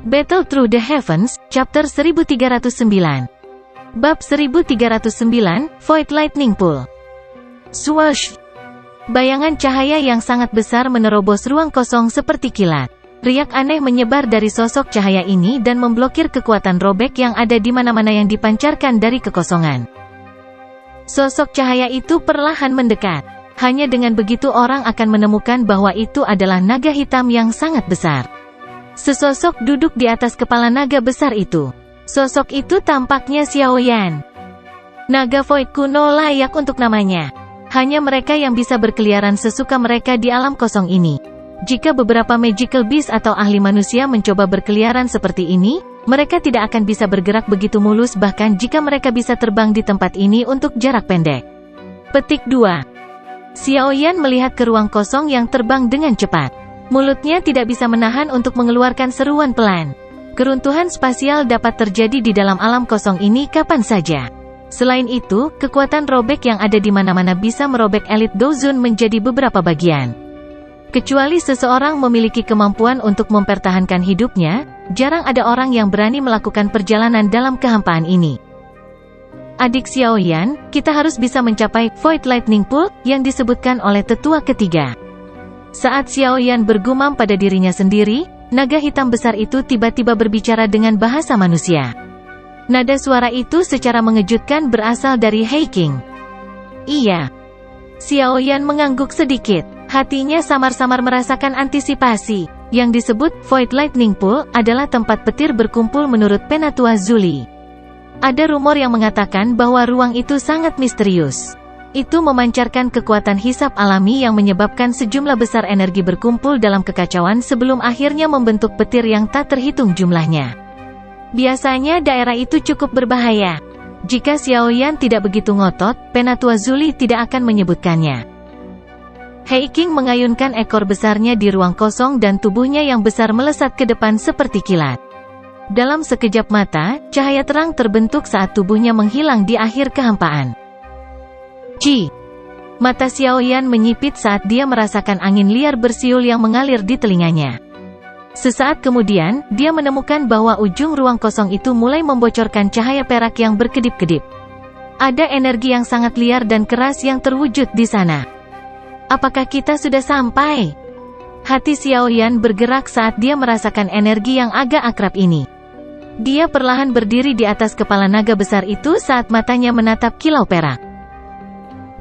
Battle Through the Heavens, Chapter 1309. Bab 1309, Void Lightning Pool. Swoosh! Bayangan cahaya yang sangat besar menerobos ruang kosong seperti kilat. Riak aneh menyebar dari sosok cahaya ini dan memblokir kekuatan robek yang ada di mana-mana yang dipancarkan dari kekosongan. Sosok cahaya itu perlahan mendekat. Hanya dengan begitu orang akan menemukan bahwa itu adalah naga hitam yang sangat besar. Sesosok duduk di atas kepala naga besar itu. Sosok itu tampaknya Xiaoyan. Naga Void kuno layak untuk namanya. Hanya mereka yang bisa berkeliaran sesuka mereka di alam kosong ini. Jika beberapa magical beast atau ahli manusia mencoba berkeliaran seperti ini, mereka tidak akan bisa bergerak begitu mulus bahkan jika mereka bisa terbang di tempat ini untuk jarak pendek. Petik 2. Xiaoyan melihat ke ruang kosong yang terbang dengan cepat. Mulutnya tidak bisa menahan untuk mengeluarkan seruan pelan. Keruntuhan spasial dapat terjadi di dalam alam kosong ini kapan saja. Selain itu, kekuatan robek yang ada di mana-mana bisa merobek elit Dozun menjadi beberapa bagian. Kecuali seseorang memiliki kemampuan untuk mempertahankan hidupnya, jarang ada orang yang berani melakukan perjalanan dalam kehampaan ini. Adik Xiaoyan, kita harus bisa mencapai Void Lightning Pool yang disebutkan oleh tetua ketiga. Saat Xiaoyan bergumam pada dirinya sendiri, naga hitam besar itu tiba-tiba berbicara dengan bahasa manusia. Nada suara itu secara mengejutkan berasal dari Hei King. Iya. Xiaoyan mengangguk sedikit. Hatinya samar-samar merasakan antisipasi. Yang disebut Void Lightning Pool adalah tempat petir berkumpul menurut Penatua Zuli. Ada rumor yang mengatakan bahwa ruang itu sangat misterius. Itu memancarkan kekuatan hisap alami yang menyebabkan sejumlah besar energi berkumpul dalam kekacauan sebelum akhirnya membentuk petir yang tak terhitung jumlahnya. Biasanya daerah itu cukup berbahaya. Jika Xiaoyan tidak begitu ngotot, Penatua Zuli tidak akan menyebutkannya. Hei King mengayunkan ekor besarnya di ruang kosong dan tubuhnya yang besar melesat ke depan seperti kilat. Dalam sekejap mata, cahaya terang terbentuk saat tubuhnya menghilang di akhir kehampaan. Ci! Mata Xiaoyan menyipit saat dia merasakan angin liar bersiul yang mengalir di telinganya. Sesaat kemudian, dia menemukan bahwa ujung ruang kosong itu mulai membocorkan cahaya perak yang berkedip-kedip. Ada energi yang sangat liar dan keras yang terwujud di sana. Apakah kita sudah sampai? Hati Xiaoyan bergerak saat dia merasakan energi yang agak akrab ini. Dia perlahan berdiri di atas kepala naga besar itu saat matanya menatap kilau perak.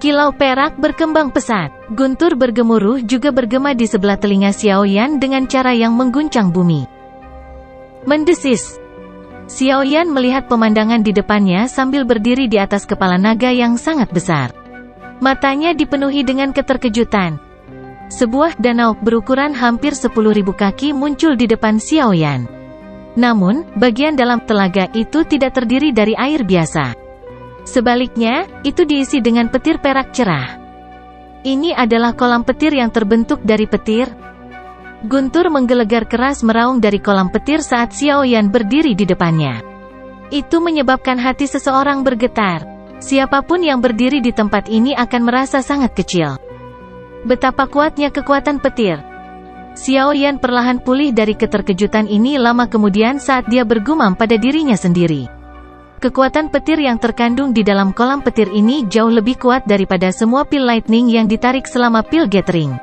Kilau perak berkembang pesat. Guntur bergemuruh juga bergema di sebelah telinga Xiaoyan dengan cara yang mengguncang bumi. Mendesis. Xiaoyan melihat pemandangan di depannya sambil berdiri di atas kepala naga yang sangat besar. Matanya dipenuhi dengan keterkejutan. Sebuah danau berukuran hampir 10.000 kaki muncul di depan Xiaoyan. Namun, bagian dalam telaga itu tidak terdiri dari air biasa. Sebaliknya, itu diisi dengan petir perak cerah. Ini adalah kolam petir yang terbentuk dari petir. Guntur menggelegar keras meraung dari kolam petir saat Xiaoyan berdiri di depannya. Itu menyebabkan hati seseorang bergetar. Siapapun yang berdiri di tempat ini akan merasa sangat kecil. Betapa kuatnya kekuatan petir. Xiaoyan perlahan pulih dari keterkejutan ini lama kemudian saat dia bergumam pada dirinya sendiri. Kekuatan petir yang terkandung di dalam kolam petir ini jauh lebih kuat daripada semua pil lightning yang ditarik selama pil gathering.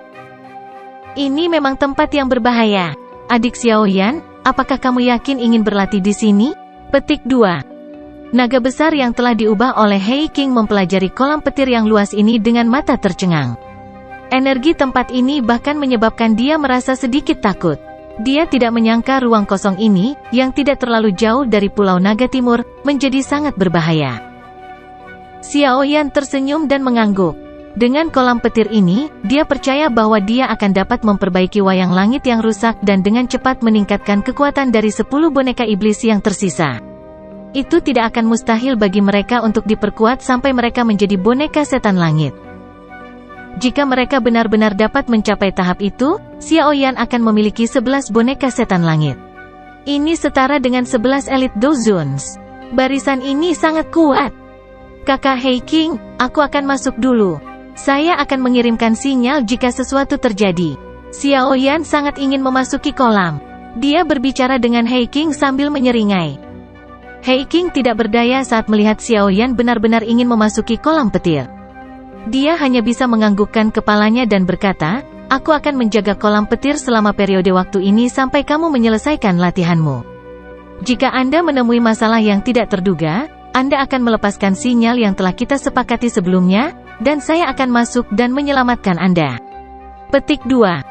Ini memang tempat yang berbahaya. Adik Xiaoyan, apakah kamu yakin ingin berlatih di sini? Petik 2. Naga besar yang telah diubah oleh Hei King mempelajari kolam petir yang luas ini dengan mata tercengang. Energi tempat ini bahkan menyebabkan dia merasa sedikit takut. Dia tidak menyangka ruang kosong ini, yang tidak terlalu jauh dari Pulau Naga Timur, menjadi sangat berbahaya. Xiaoyan tersenyum dan mengangguk. Dengan kolam petir ini, dia percaya bahwa dia akan dapat memperbaiki wayang langit yang rusak dan dengan cepat meningkatkan kekuatan dari 10 boneka iblis yang tersisa. Itu tidak akan mustahil bagi mereka untuk diperkuat sampai mereka menjadi boneka setan langit. Jika mereka benar-benar dapat mencapai tahap itu, Xiaoyan akan memiliki 11 boneka setan langit. Ini setara dengan 11 elit Dozuns. Barisan ini sangat kuat. Kakak Hei King, aku akan masuk dulu. Saya akan mengirimkan sinyal jika sesuatu terjadi. Xiaoyan sangat ingin memasuki kolam. Dia berbicara dengan Hei King sambil menyeringai. Hei King tidak berdaya saat melihat Xiao Yan benar-benar ingin memasuki kolam petir. Dia hanya bisa menganggukkan kepalanya dan berkata, "Aku akan menjaga kolam petir selama periode waktu ini sampai kamu menyelesaikan latihanmu. Jika Anda menemui masalah yang tidak terduga, Anda akan melepaskan sinyal yang telah kita sepakati sebelumnya, dan saya akan masuk dan menyelamatkan Anda." Petik 2.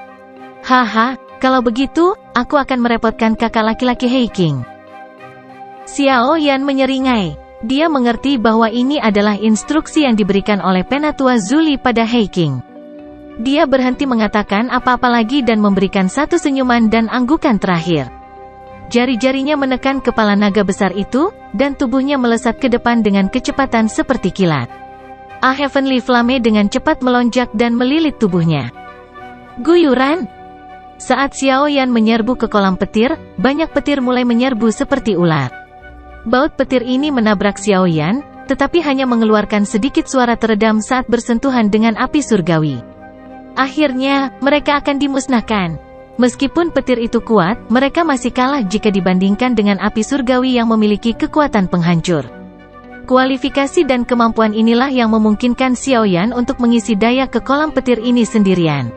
Haha, kalau begitu, aku akan merepotkan kakak laki-laki Hei King. Xiao Yan menyeringai. Dia mengerti bahwa ini adalah instruksi yang diberikan oleh Penatua Zuli pada Hei King. Dia berhenti mengatakan apa-apa lagi dan memberikan satu senyuman dan anggukan terakhir. Jari-jarinya menekan kepala naga besar itu, dan tubuhnya melesat ke depan dengan kecepatan seperti kilat. A Heavenly Flame dengan cepat melonjak dan melilit tubuhnya. Guyuran. Saat Xiao Yan menyerbu ke kolam petir, banyak petir mulai menyerbu seperti ular. Baut petir ini menabrak Xiao Yan, tetapi hanya mengeluarkan sedikit suara teredam saat bersentuhan dengan api surgawi. Akhirnya, mereka akan dimusnahkan. Meskipun petir itu kuat, mereka masih kalah jika dibandingkan dengan api surgawi yang memiliki kekuatan penghancur. Kualifikasi dan kemampuan inilah yang memungkinkan Xiao Yan untuk mengisi daya ke kolam petir ini sendirian.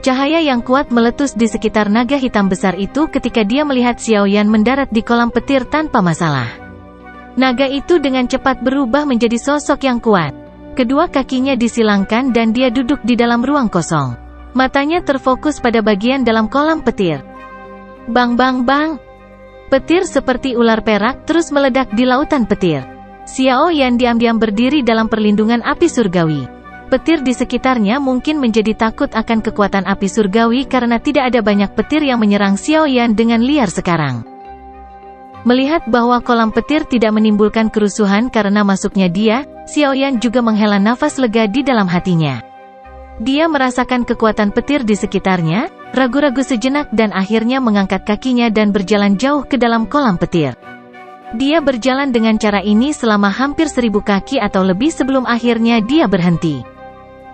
Cahaya yang kuat meletus di sekitar naga hitam besar itu ketika dia melihat Xiao Yan mendarat di kolam petir tanpa masalah. Naga itu dengan cepat berubah menjadi sosok yang kuat. Kedua kakinya disilangkan dan dia duduk di dalam ruang kosong. Matanya terfokus pada bagian dalam kolam petir. Bang bang bang. Petir seperti ular perak terus meledak di lautan petir. Xiao Yan diam-diam berdiri dalam perlindungan api surgawi. Petir di sekitarnya mungkin menjadi takut akan kekuatan api surgawi karena tidak ada banyak petir yang menyerang Xiao Yan dengan liar sekarang. Melihat bahwa kolam petir tidak menimbulkan kerusuhan karena masuknya dia, Xiao Yan juga menghela nafas lega di dalam hatinya. Dia merasakan kekuatan petir di sekitarnya, ragu-ragu sejenak dan akhirnya mengangkat kakinya dan berjalan jauh ke dalam kolam petir. Dia berjalan dengan cara ini selama hampir 1000 kaki atau lebih sebelum akhirnya dia berhenti.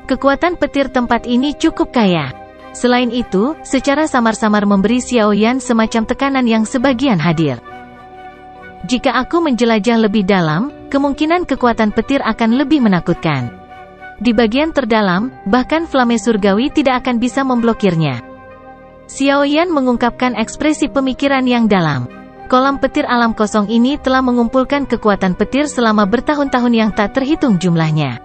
Kekuatan petir tempat ini cukup kaya. Selain itu, secara samar-samar memberi Xiao Yan semacam tekanan yang sebagian hadir. Jika aku menjelajah lebih dalam, kemungkinan kekuatan petir akan lebih menakutkan. Di bagian terdalam, bahkan flame surgawi tidak akan bisa memblokirnya. Xiao Yan mengungkapkan ekspresi pemikiran yang dalam. Kolam petir alam kosong ini telah mengumpulkan kekuatan petir selama bertahun-tahun yang tak terhitung jumlahnya.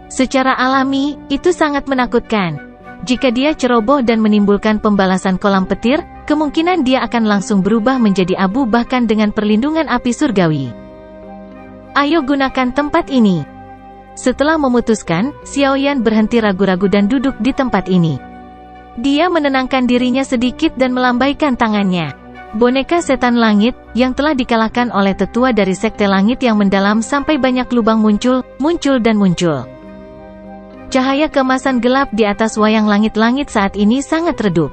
Secara alami, itu sangat menakutkan. Jika dia ceroboh dan menimbulkan pembalasan kolam petir, kemungkinan dia akan langsung berubah menjadi abu bahkan dengan perlindungan api surgawi. Ayo gunakan tempat ini. Setelah memutuskan, Xiao Yan berhenti ragu-ragu dan duduk di tempat ini. Dia menenangkan dirinya sedikit dan melambaikan tangannya. Boneka setan langit, yang telah dikalahkan oleh tetua dari sekte langit yang mendalam sampai banyak lubang muncul dan muncul. Cahaya keemasan gelap di atas wayang langit-langit saat ini sangat redup.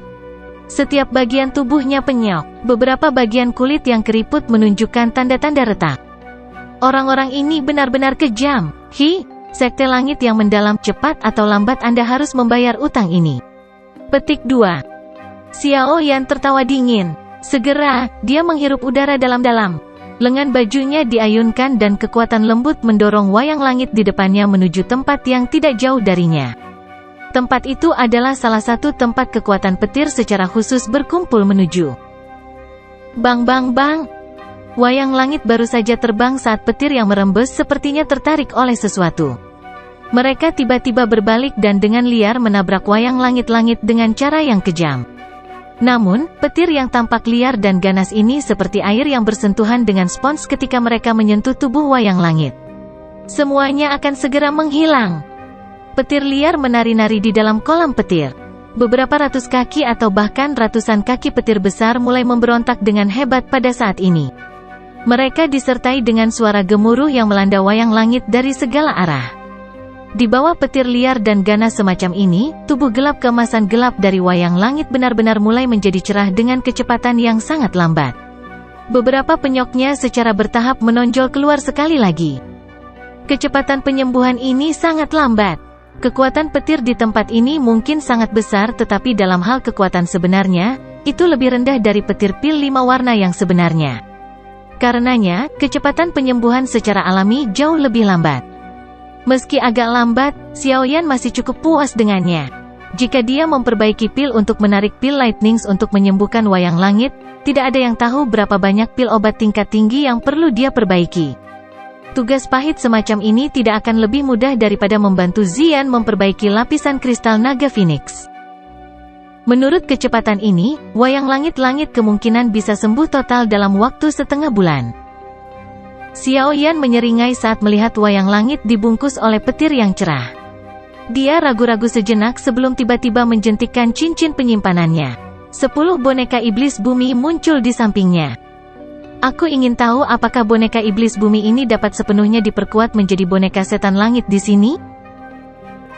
Setiap bagian tubuhnya penyok, beberapa bagian kulit yang keriput menunjukkan tanda-tanda retak. Orang-orang ini benar-benar kejam. Sekte langit yang mendalam, cepat atau lambat Anda harus membayar utang ini. Petik 2. Xiao Yan tertawa dingin. Segera, dia menghirup udara dalam-dalam. Lengan bajunya diayunkan dan kekuatan lembut mendorong wayang langit di depannya menuju tempat yang tidak jauh darinya. Tempat itu adalah salah satu tempat kekuatan petir secara khusus berkumpul menuju. Bang bang bang. Wayang langit baru saja terbang saat petir yang merembes sepertinya tertarik oleh sesuatu. Mereka tiba-tiba berbalik dan dengan liar menabrak wayang langit-langit dengan cara yang kejam. Namun, petir yang tampak liar dan ganas ini seperti air yang bersentuhan dengan spons ketika mereka menyentuh tubuh wayang langit. Semuanya akan segera menghilang. Petir liar menari-nari di dalam kolam petir. Beberapa ratus kaki atau bahkan ratusan kaki petir besar mulai memberontak dengan hebat pada saat ini. Mereka disertai dengan suara gemuruh yang melanda wayang langit dari segala arah. Di bawah petir liar dan ganas semacam ini, tubuh gelap keemasan gelap dari wayang langit benar-benar mulai menjadi cerah dengan kecepatan yang sangat lambat. Beberapa penyoknya secara bertahap menonjol keluar sekali lagi. Kecepatan penyembuhan ini sangat lambat. Kekuatan petir di tempat ini mungkin sangat besar tetapi dalam hal kekuatan sebenarnya, itu lebih rendah dari petir pil 5 warna yang sebenarnya. Karenanya, kecepatan penyembuhan secara alami jauh lebih lambat. Meski agak lambat, Xiaoyan masih cukup puas dengannya. Jika dia memperbaiki pil untuk menarik pil Lightnings untuk menyembuhkan wayang langit, tidak ada yang tahu berapa banyak pil obat tingkat tinggi yang perlu dia perbaiki. Tugas pahit semacam ini tidak akan lebih mudah daripada membantu Xian memperbaiki lapisan kristal naga Phoenix. Menurut kecepatan ini, wayang langit-langit kemungkinan bisa sembuh total dalam waktu setengah bulan. Xiaoyan menyeringai saat melihat wayang langit dibungkus oleh petir yang cerah. Dia ragu-ragu sejenak sebelum tiba-tiba menjentikkan cincin penyimpanannya. 10 boneka iblis bumi muncul di sampingnya. Aku ingin tahu apakah boneka iblis bumi ini dapat sepenuhnya diperkuat menjadi boneka setan langit di sini?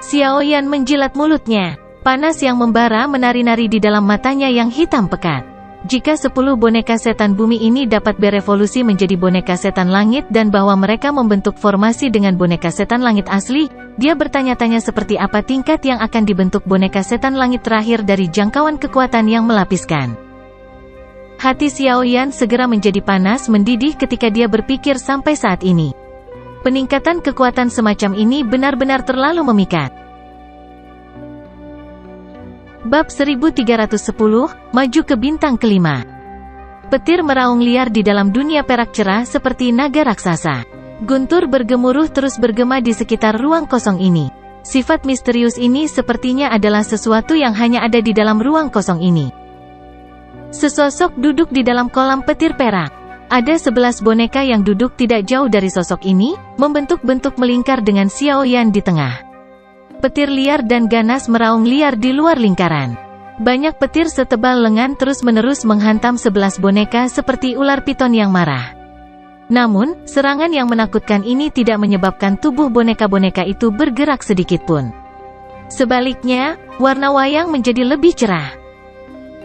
Xiaoyan menjilat mulutnya. Panas yang membara menari-nari di dalam matanya yang hitam pekat. Jika 10 boneka setan bumi ini dapat berevolusi menjadi boneka setan langit dan bahwa mereka membentuk formasi dengan boneka setan langit asli, dia bertanya-tanya seperti apa tingkat yang akan dibentuk boneka setan langit terakhir dari jangkauan kekuatan yang melapiskan. Hati Xiaoyan segera menjadi panas mendidih ketika dia berpikir sampai saat ini. Peningkatan kekuatan semacam ini benar-benar terlalu memikat. Bab 1310, maju ke bintang kelima. Petir meraung liar di dalam dunia perak cerah seperti naga raksasa. Guntur bergemuruh terus bergema di sekitar ruang kosong ini. Sifat misterius ini sepertinya adalah sesuatu yang hanya ada di dalam ruang kosong ini. Sesosok duduk di dalam kolam petir perak. Ada 11 boneka yang duduk tidak jauh dari sosok ini, membentuk bentuk melingkar dengan Xiaoyan di tengah. Petir liar dan ganas meraung liar di luar lingkaran. Banyak petir setebal lengan terus-menerus menghantam 11 boneka seperti ular piton yang marah. Namun, serangan yang menakutkan ini tidak menyebabkan tubuh boneka-boneka itu bergerak sedikitpun. Sebaliknya, warna wayang menjadi lebih cerah.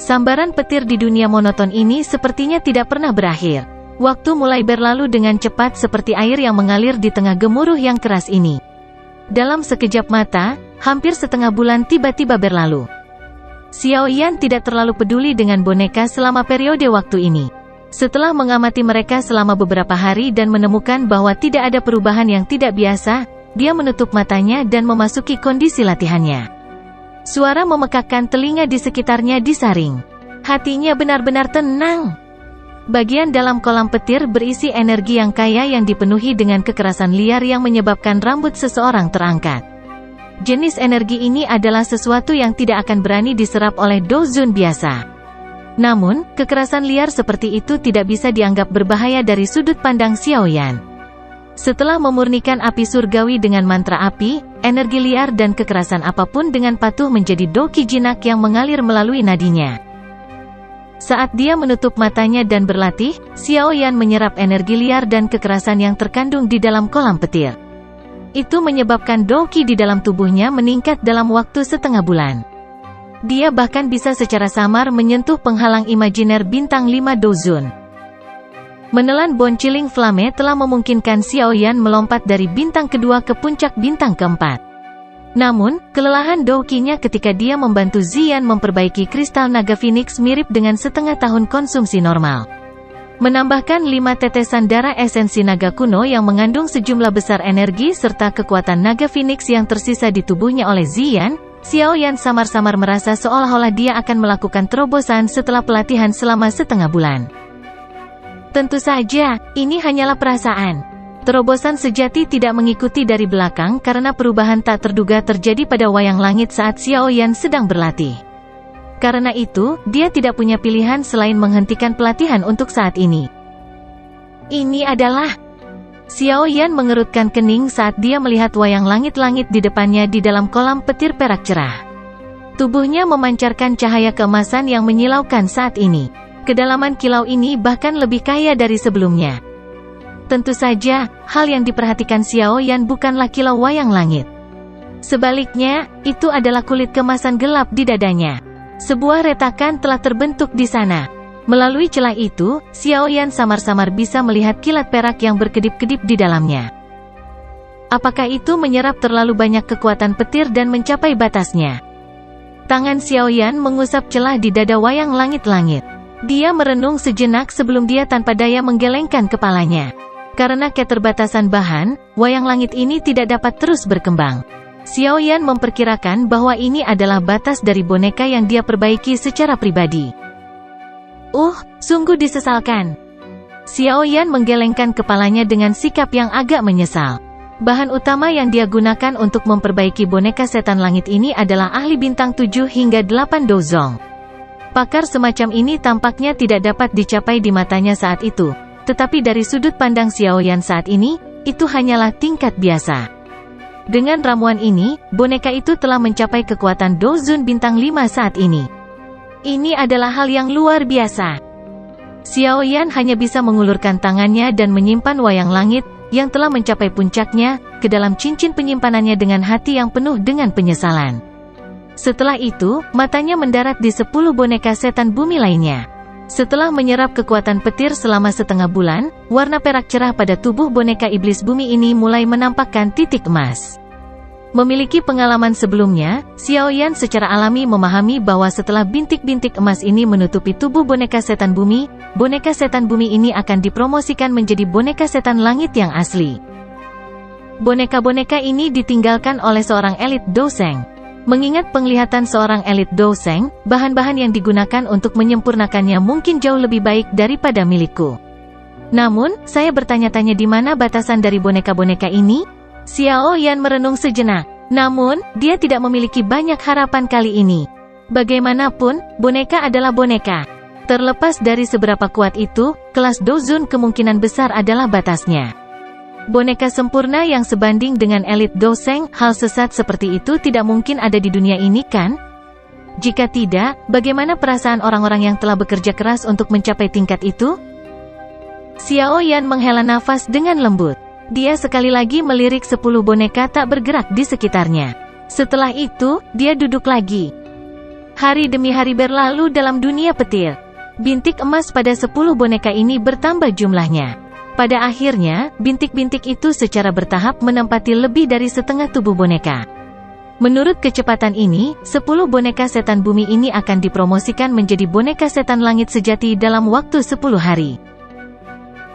Sambaran petir di dunia monoton ini sepertinya tidak pernah berakhir. Waktu mulai berlalu dengan cepat seperti air yang mengalir di tengah gemuruh yang keras ini. Dalam sekejap mata, hampir setengah bulan tiba-tiba berlalu. Xiaoyan tidak terlalu peduli dengan boneka selama periode waktu ini. Setelah mengamati mereka selama beberapa hari dan menemukan bahwa tidak ada perubahan yang tidak biasa, dia menutup matanya dan memasuki kondisi latihannya. Suara memekakkan telinga di sekitarnya disaring. Hatinya benar-benar tenang. Bagian dalam kolam petir berisi energi yang kaya yang dipenuhi dengan kekerasan liar yang menyebabkan rambut seseorang terangkat. Jenis energi ini adalah sesuatu yang tidak akan berani diserap oleh Dozun biasa. Namun, kekerasan liar seperti itu tidak bisa dianggap berbahaya dari sudut pandang Xiaoyan. Setelah memurnikan api surgawi dengan mantra api, energi liar dan kekerasan apapun dengan patuh menjadi doki jinak yang mengalir melalui nadinya. Saat dia menutup matanya dan berlatih, Xiaoyan menyerap energi liar dan kekerasan yang terkandung di dalam kolam petir. Itu menyebabkan doki di dalam tubuhnya meningkat dalam waktu setengah bulan. Dia bahkan bisa secara samar menyentuh penghalang imajiner bintang 5 Dozun. Menelan Bonciling Flame telah memungkinkan Xiaoyan melompat dari bintang kedua ke puncak bintang keempat. Namun, kelelahan dokinya ketika dia membantu Xian memperbaiki kristal naga Phoenix mirip dengan setengah tahun konsumsi normal. Menambahkan 5 tetesan darah esensi naga kuno yang mengandung sejumlah besar energi serta kekuatan naga Phoenix yang tersisa di tubuhnya oleh Xian, Xiaoyan samar-samar merasa seolah-olah dia akan melakukan terobosan setelah pelatihan selama setengah bulan. Tentu saja, ini hanyalah perasaan. Terobosan sejati tidak mengikuti dari belakang karena perubahan tak terduga terjadi pada wayang langit saat Xiaoyan sedang berlatih. Karena itu, dia tidak punya pilihan selain menghentikan pelatihan untuk saat ini. Ini adalah... Xiaoyan mengerutkan kening saat dia melihat wayang langit-langit di depannya di dalam kolam petir perak cerah. Tubuhnya memancarkan cahaya keemasan yang menyilaukan saat ini. Kedalaman kilau ini bahkan lebih kaya dari sebelumnya. Tentu saja, hal yang diperhatikan Xiaoyan bukanlah kilau wayang langit. Sebaliknya, itu adalah kulit kemasan gelap di dadanya. Sebuah retakan telah terbentuk di sana. Melalui celah itu, Xiaoyan samar-samar bisa melihat kilat perak yang berkedip-kedip di dalamnya. Apakah itu menyerap terlalu banyak kekuatan petir dan mencapai batasnya? Tangan Xiaoyan mengusap celah di dada wayang langit-langit. Dia merenung sejenak sebelum dia tanpa daya menggelengkan kepalanya. Karena keterbatasan bahan, wayang langit ini tidak dapat terus berkembang. Xiaoyan memperkirakan bahwa ini adalah batas dari boneka yang dia perbaiki secara pribadi. Sungguh disesalkan. Xiaoyan menggelengkan kepalanya dengan sikap yang agak menyesal. Bahan utama yang dia gunakan untuk memperbaiki boneka setan langit ini adalah ahli bintang 7 hingga 8 dozong. Pakar semacam ini tampaknya tidak dapat dicapai di matanya saat itu. Tetapi dari sudut pandang Xiaoyan saat ini, itu hanyalah tingkat biasa. Dengan ramuan ini, boneka itu telah mencapai kekuatan dozun bintang 5 saat ini. Ini adalah hal yang luar biasa. Xiaoyan hanya bisa mengulurkan tangannya dan menyimpan wayang langit, yang telah mencapai puncaknya, ke dalam cincin penyimpanannya dengan hati yang penuh dengan penyesalan. Setelah itu, matanya mendarat di 10 boneka setan bumi lainnya. Setelah menyerap kekuatan petir selama setengah bulan, warna perak cerah pada tubuh boneka iblis bumi ini mulai menampakkan titik emas. Memiliki pengalaman sebelumnya, Xiaoyan secara alami memahami bahwa setelah bintik-bintik emas ini menutupi tubuh boneka setan bumi ini akan dipromosikan menjadi boneka setan langit yang asli. Boneka-boneka ini ditinggalkan oleh seorang elit Douseng. Mengingat penglihatan seorang elit Douseng, bahan-bahan yang digunakan untuk menyempurnakannya mungkin jauh lebih baik daripada milikku. Namun, saya bertanya-tanya di mana batasan dari boneka-boneka ini? Xiaoyan merenung sejenak. Namun, dia tidak memiliki banyak harapan kali ini. Bagaimanapun, boneka adalah boneka. Terlepas dari seberapa kuat itu, kelas dozun kemungkinan besar adalah batasnya. Boneka sempurna yang sebanding dengan elit Douseng, hal sesat seperti itu tidak mungkin ada di dunia ini kan? Jika tidak, bagaimana perasaan orang-orang yang telah bekerja keras untuk mencapai tingkat itu? Xiaoyan menghela nafas dengan lembut. Dia sekali lagi melirik 10 boneka tak bergerak di sekitarnya. Setelah itu, dia duduk lagi. Hari demi hari berlalu dalam dunia petir. Bintik emas pada 10 boneka ini bertambah jumlahnya. Pada akhirnya, bintik-bintik itu secara bertahap menempati lebih dari setengah tubuh boneka. Menurut kecepatan ini, 10 boneka setan bumi ini akan dipromosikan menjadi boneka setan langit sejati dalam waktu 10 hari.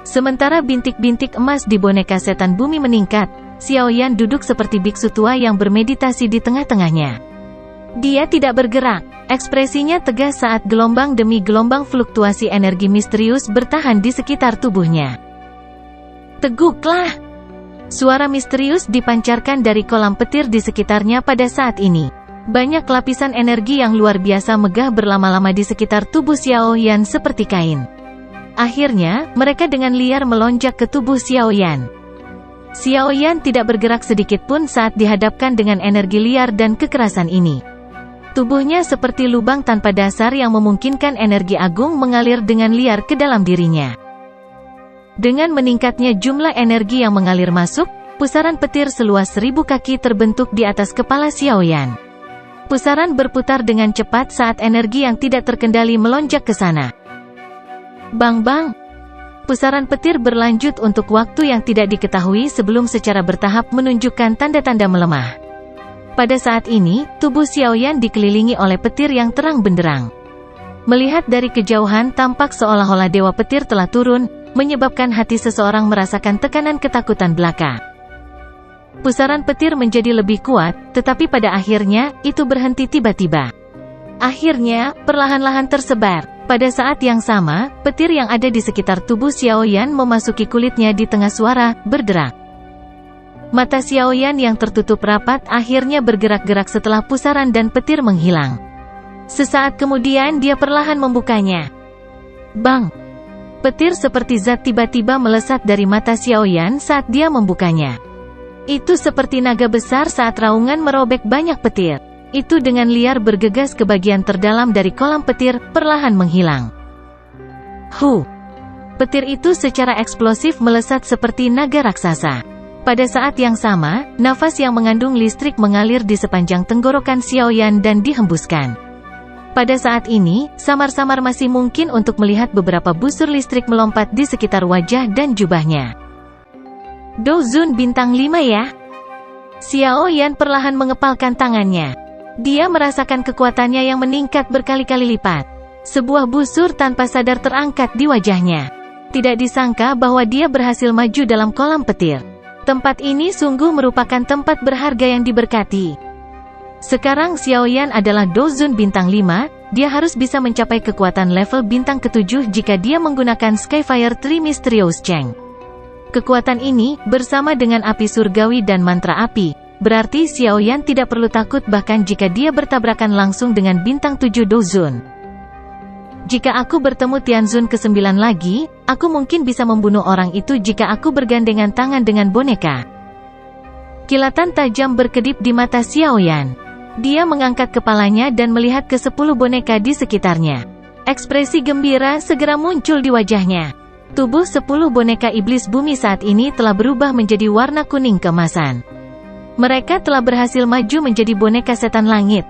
Sementara bintik-bintik emas di boneka setan bumi meningkat, Xiaoyan duduk seperti biksu tua yang bermeditasi di tengah-tengahnya. Dia tidak bergerak, ekspresinya tegas saat gelombang demi gelombang fluktuasi energi misterius bertahan di sekitar tubuhnya. Teguklah! Suara misterius dipancarkan dari kolam petir di sekitarnya pada saat ini. Banyak lapisan energi yang luar biasa megah berlama-lama di sekitar tubuh Xiaoyan seperti kain. Akhirnya, mereka dengan liar melonjak ke tubuh Xiaoyan. Xiaoyan tidak bergerak sedikit pun saat dihadapkan dengan energi liar dan kekerasan ini. Tubuhnya seperti lubang tanpa dasar yang memungkinkan energi agung mengalir dengan liar ke dalam dirinya. Dengan meningkatnya jumlah energi yang mengalir masuk, pusaran petir seluas 1000 kaki terbentuk di atas kepala Xiaoyan. Pusaran berputar dengan cepat saat energi yang tidak terkendali melonjak ke sana. Bang-bang! Pusaran petir berlanjut untuk waktu yang tidak diketahui sebelum secara bertahap menunjukkan tanda-tanda melemah. Pada saat ini, tubuh Xiaoyan dikelilingi oleh petir yang terang benderang. Melihat dari kejauhan tampak seolah-olah dewa petir telah turun, menyebabkan hati seseorang merasakan tekanan ketakutan belaka. Pusaran petir menjadi lebih kuat, tetapi pada akhirnya, itu berhenti tiba-tiba. Akhirnya, perlahan-lahan tersebar. Pada saat yang sama, petir yang ada di sekitar tubuh Xiaoyan memasuki kulitnya di tengah suara, berderak. Mata Xiaoyan yang tertutup rapat akhirnya bergerak-gerak setelah pusaran dan petir menghilang. Sesaat kemudian dia perlahan membukanya. Bang! Petir seperti zat tiba-tiba melesat dari mata Xiaoyan saat dia membukanya. Itu seperti naga besar saat raungan merobek banyak petir. Itu dengan liar bergegas ke bagian terdalam dari kolam petir, perlahan menghilang. Petir itu secara eksplosif melesat seperti naga raksasa. Pada saat yang sama, nafas yang mengandung listrik mengalir di sepanjang tenggorokan Xiaoyan dan dihembuskan. Pada saat ini, samar-samar masih mungkin untuk melihat beberapa busur listrik melompat di sekitar wajah dan jubahnya. Dozun bintang 5 ya? Xiaoyan perlahan mengepalkan tangannya. Dia merasakan kekuatannya yang meningkat berkali-kali lipat. Sebuah busur tanpa sadar terangkat di wajahnya. Tidak disangka bahwa dia berhasil maju dalam kolam petir. Tempat ini sungguh merupakan tempat berharga yang diberkati. Sekarang Xiaoyan adalah Dozun bintang 5, dia harus bisa mencapai kekuatan level bintang ke-7 jika dia menggunakan Skyfire Tree Mysterious Cheng. Kekuatan ini, bersama dengan api surgawi dan mantra api, berarti Xiaoyan tidak perlu takut bahkan jika dia bertabrakan langsung dengan bintang 7 Dozun. Jika aku bertemu Tianzun ke-9 lagi, aku mungkin bisa membunuh orang itu jika aku bergandengan tangan dengan boneka. Kilatan tajam berkedip di mata Xiaoyan. Dia mengangkat kepalanya dan melihat ke 10 boneka di sekitarnya. Ekspresi gembira segera muncul di wajahnya. Tubuh 10 boneka iblis bumi saat ini telah berubah menjadi warna kuning keemasan. Mereka telah berhasil maju menjadi boneka setan langit.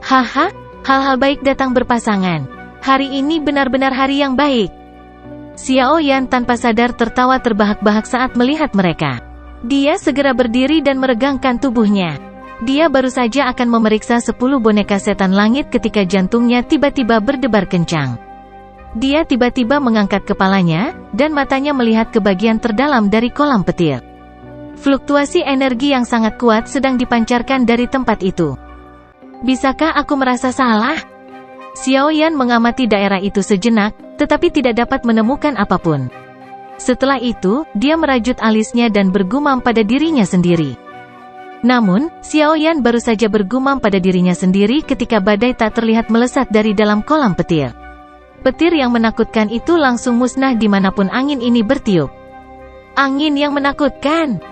Haha, hal-hal baik datang berpasangan. Hari ini benar-benar hari yang baik. Xiaoyan tanpa sadar tertawa terbahak-bahak saat melihat mereka. Dia segera berdiri dan meregangkan tubuhnya. Dia baru saja akan memeriksa 10 boneka setan langit ketika jantungnya tiba-tiba berdebar kencang. Dia tiba-tiba mengangkat kepalanya, dan matanya melihat ke bagian terdalam dari kolam petir. Fluktuasi energi yang sangat kuat sedang dipancarkan dari tempat itu. Bisakah aku merasa salah? Xiaoyan mengamati daerah itu sejenak, tetapi tidak dapat menemukan apapun. Setelah itu, dia merajut alisnya dan bergumam pada dirinya sendiri. Namun, Xiaoyan baru saja bergumam pada dirinya sendiri ketika badai tak terlihat melesat dari dalam kolam petir. Petir yang menakutkan itu langsung musnah dimanapun angin ini bertiup. Angin yang menakutkan.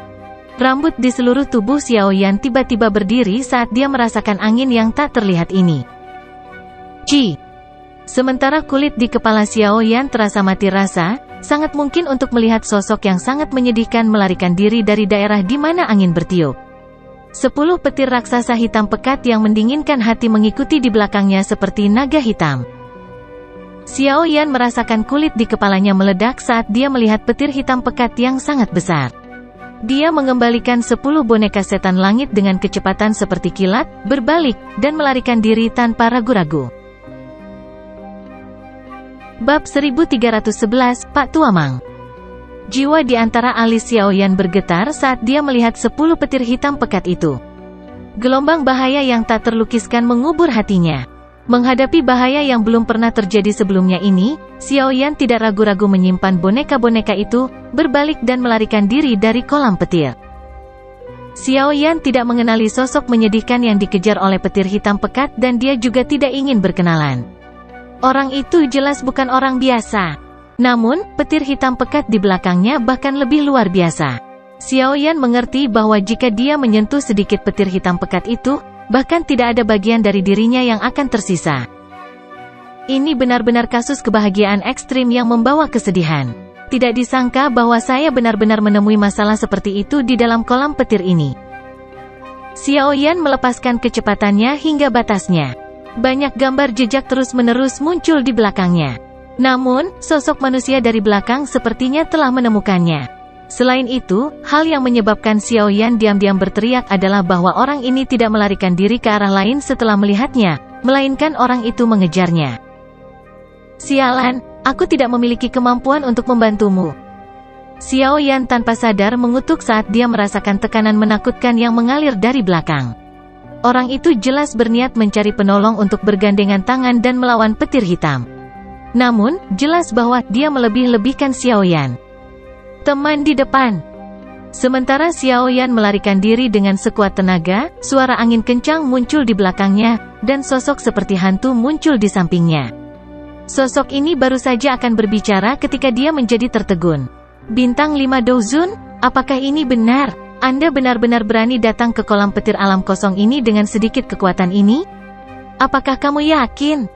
Rambut di seluruh tubuh Xiaoyan tiba-tiba berdiri saat dia merasakan angin yang tak terlihat ini. Sementara kulit di kepala Xiaoyan terasa mati rasa, sangat mungkin untuk melihat sosok yang sangat menyedihkan melarikan diri dari daerah di mana angin bertiup. 10 petir raksasa hitam pekat yang mendinginkan hati mengikuti di belakangnya seperti naga hitam. Xiaoyan merasakan kulit di kepalanya meledak saat dia melihat petir hitam pekat yang sangat besar. Dia mengembalikan 10 boneka setan langit dengan kecepatan seperti kilat, berbalik, dan melarikan diri tanpa ragu-ragu. Bab 1311, Pak Tuamang. Jiwa di antara alis Xiaoyan bergetar saat dia melihat 10 petir hitam pekat itu. Gelombang bahaya yang tak terlukiskan mengubur hatinya. Menghadapi bahaya yang belum pernah terjadi sebelumnya ini, Xiaoyan tidak ragu-ragu menyimpan boneka-boneka itu, berbalik dan melarikan diri dari kolam petir. Xiaoyan tidak mengenali sosok menyedihkan yang dikejar oleh petir hitam pekat dan dia juga tidak ingin berkenalan. Orang itu jelas bukan orang biasa. Namun, petir hitam pekat di belakangnya bahkan lebih luar biasa. Xiaoyan mengerti bahwa jika dia menyentuh sedikit petir hitam pekat itu, bahkan tidak ada bagian dari dirinya yang akan tersisa. Ini benar-benar kasus kebahagiaan ekstrim yang membawa kesedihan. Tidak disangka bahwa saya benar-benar menemui masalah seperti itu di dalam kolam petir ini. Xiaoyan melepaskan kecepatannya hingga batasnya. Banyak gambar jejak terus-menerus muncul di belakangnya. Namun, sosok manusia dari belakang sepertinya telah menemukannya. Selain itu, hal yang menyebabkan Xiaoyan diam-diam berteriak adalah bahwa orang ini tidak melarikan diri ke arah lain setelah melihatnya, melainkan orang itu mengejarnya. Sialan, aku tidak memiliki kemampuan untuk membantumu. Xiaoyan tanpa sadar mengutuk saat dia merasakan tekanan menakutkan yang mengalir dari belakang. Orang itu jelas berniat mencari penolong untuk bergandengan tangan dan melawan petir hitam. Namun, jelas bahwa dia melebih-lebihkan Xiaoyan. Teman di depan. Sementara Xiaoyan melarikan diri dengan sekuat tenaga, suara angin kencang muncul di belakangnya, dan sosok seperti hantu muncul di sampingnya. Sosok ini baru saja akan berbicara ketika dia menjadi tertegun. Bintang 5 Dozun, apakah ini benar? Anda benar-benar berani datang ke kolam petir alam kosong ini dengan sedikit kekuatan ini? Apakah kamu yakin?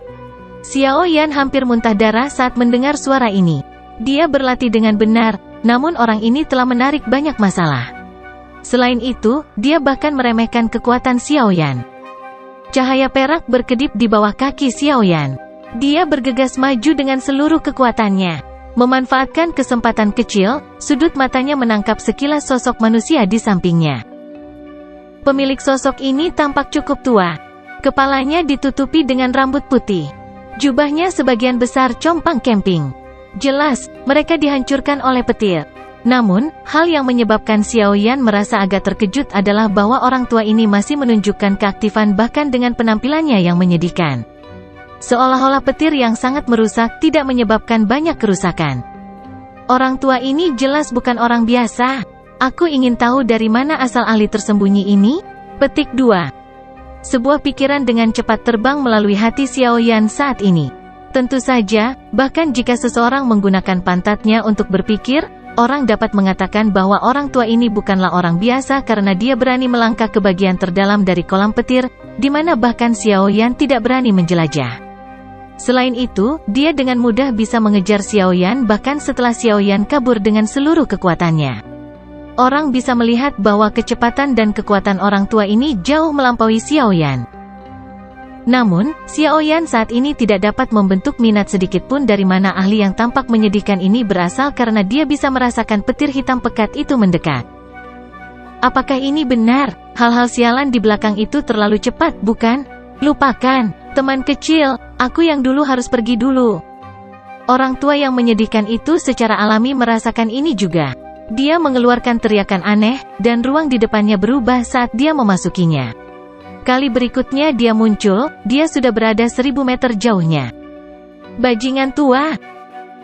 Xiaoyan hampir muntah darah saat mendengar suara ini. Dia berlatih dengan benar, namun orang ini telah menarik banyak masalah. Selain itu, dia bahkan meremehkan kekuatan Xiaoyan. Cahaya perak berkedip di bawah kaki Xiaoyan. Dia bergegas maju dengan seluruh kekuatannya. Memanfaatkan kesempatan kecil, sudut matanya menangkap sekilas sosok manusia di sampingnya. Pemilik sosok ini tampak cukup tua. Kepalanya ditutupi dengan rambut putih. Jubahnya sebagian besar compang camping. Jelas, mereka dihancurkan oleh petir. Namun, hal yang menyebabkan Xiao Yan merasa agak terkejut adalah bahwa orang tua ini masih menunjukkan keaktifan bahkan dengan penampilannya yang menyedihkan. Seolah-olah petir yang sangat merusak tidak menyebabkan banyak kerusakan. Orang tua ini jelas bukan orang biasa. Aku ingin tahu dari mana asal ahli tersembunyi ini? Petik 2. Sebuah pikiran dengan cepat terbang melalui hati Xiao Yan saat ini. Tentu saja, bahkan jika seseorang menggunakan pantatnya untuk berpikir, orang dapat mengatakan bahwa orang tua ini bukanlah orang biasa karena dia berani melangkah ke bagian terdalam dari kolam petir, di mana bahkan Xiao Yan tidak berani menjelajah. Selain itu, dia dengan mudah bisa mengejar Xiao Yan bahkan setelah Xiao Yan kabur dengan seluruh kekuatannya. Orang bisa melihat bahwa kecepatan dan kekuatan orang tua ini jauh melampaui Xiao Yan. Namun, Xiao Yan saat ini tidak dapat membentuk minat sedikitpun dari mana ahli yang tampak menyedihkan ini berasal karena dia bisa merasakan petir hitam pekat itu mendekat. Apakah ini benar? Hal-hal sialan di belakang itu terlalu cepat, bukan? Lupakan, teman kecil, aku yang dulu harus pergi dulu. Orang tua yang menyedihkan itu secara alami merasakan ini juga. Dia mengeluarkan teriakan aneh, dan ruang di depannya berubah saat dia memasukinya. Kali berikutnya dia muncul, dia sudah berada 1000 meter jauhnya. Bajingan tua!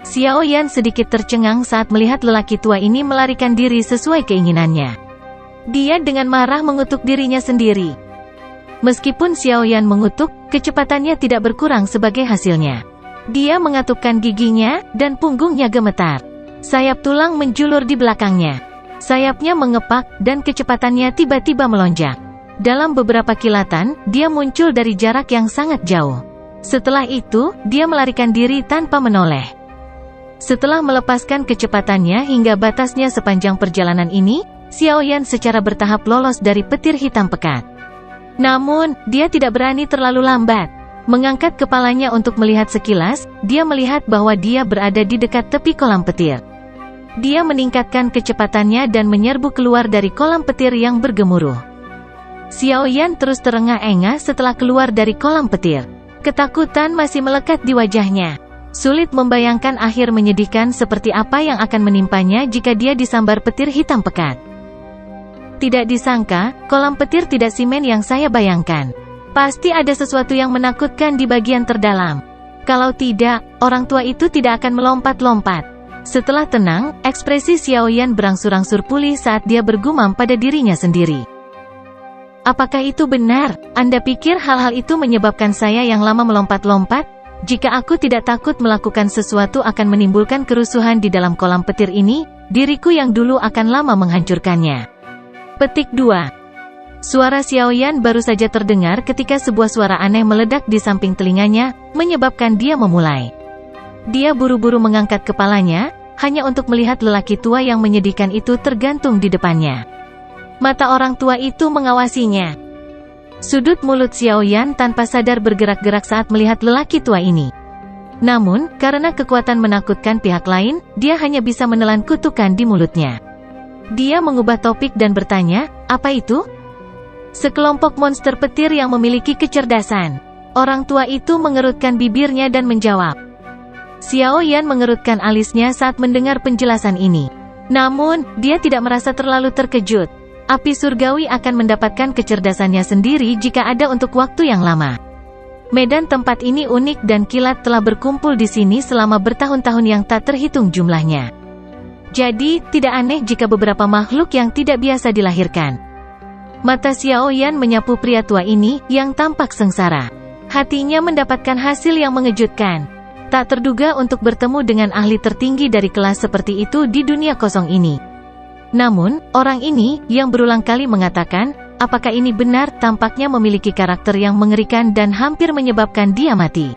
Xiao Yan sedikit tercengang saat melihat lelaki tua ini melarikan diri sesuai keinginannya. Dia dengan marah mengutuk dirinya sendiri. Meskipun Xiao Yan mengutuk, kecepatannya tidak berkurang sebagai hasilnya. Dia mengatupkan giginya, dan punggungnya gemetar. Sayap tulang menjulur di belakangnya. Sayapnya mengepak, dan kecepatannya tiba-tiba melonjak. Dalam beberapa kilatan, dia muncul dari jarak yang sangat jauh. Setelah itu, dia melarikan diri tanpa menoleh. Setelah melepaskan kecepatannya hingga batasnya sepanjang perjalanan ini, Xiao Yan secara bertahap lolos dari petir hitam pekat. Namun, dia tidak berani terlalu lambat. Mengangkat kepalanya untuk melihat sekilas, dia melihat bahwa dia berada di dekat tepi kolam petir. Dia meningkatkan kecepatannya dan menyerbu keluar dari kolam petir yang bergemuruh. Xiao Yan terus terengah-engah setelah keluar dari kolam petir. Ketakutan masih melekat di wajahnya. Sulit membayangkan akhir menyedihkan seperti apa yang akan menimpanya jika dia disambar petir hitam pekat. Tidak disangka, kolam petir tidak simen yang saya bayangkan. Pasti ada sesuatu yang menakutkan di bagian terdalam. Kalau tidak, orang tua itu tidak akan melompat-lompat. Setelah tenang, ekspresi Xiao Yan berangsur-angsur pulih saat dia bergumam pada dirinya sendiri. Apakah itu benar? Anda pikir hal-hal itu menyebabkan saya yang lama melompat-lompat? Jika aku tidak takut melakukan sesuatu akan menimbulkan kerusuhan di dalam kolam petir ini, diriku yang dulu akan lama menghancurkannya. Petik 2. Suara Xiao Yan baru saja terdengar ketika sebuah suara aneh meledak di samping telinganya, menyebabkan dia memulai. Dia buru-buru mengangkat kepalanya, hanya untuk melihat lelaki tua yang menyedihkan itu tergantung di depannya. Mata orang tua itu mengawasinya. Sudut mulut Xiao Yan tanpa sadar bergerak-gerak saat melihat lelaki tua ini. Namun, karena kekuatan menakutkan pihak lain, dia hanya bisa menelan kutukan di mulutnya. Dia mengubah topik dan bertanya, apa itu? Sekelompok monster petir yang memiliki kecerdasan. Orang tua itu mengerutkan bibirnya dan menjawab. Xiao Yan mengerutkan alisnya saat mendengar penjelasan ini. Namun, dia tidak merasa terlalu terkejut. Api surgawi akan mendapatkan kecerdasannya sendiri jika ada untuk waktu yang lama. Medan tempat ini unik dan kilat telah berkumpul di sini selama bertahun-tahun yang tak terhitung jumlahnya. Jadi, tidak aneh jika beberapa makhluk yang tidak biasa dilahirkan. Mata Xiao Yan menyapu pria tua ini, yang tampak sengsara. Hatinya mendapatkan hasil yang mengejutkan. Tak terduga untuk bertemu dengan ahli tertinggi dari kelas seperti itu di dunia kosong ini. Namun, orang ini, yang berulang kali mengatakan, apakah ini benar, tampaknya memiliki karakter yang mengerikan dan hampir menyebabkan dia mati.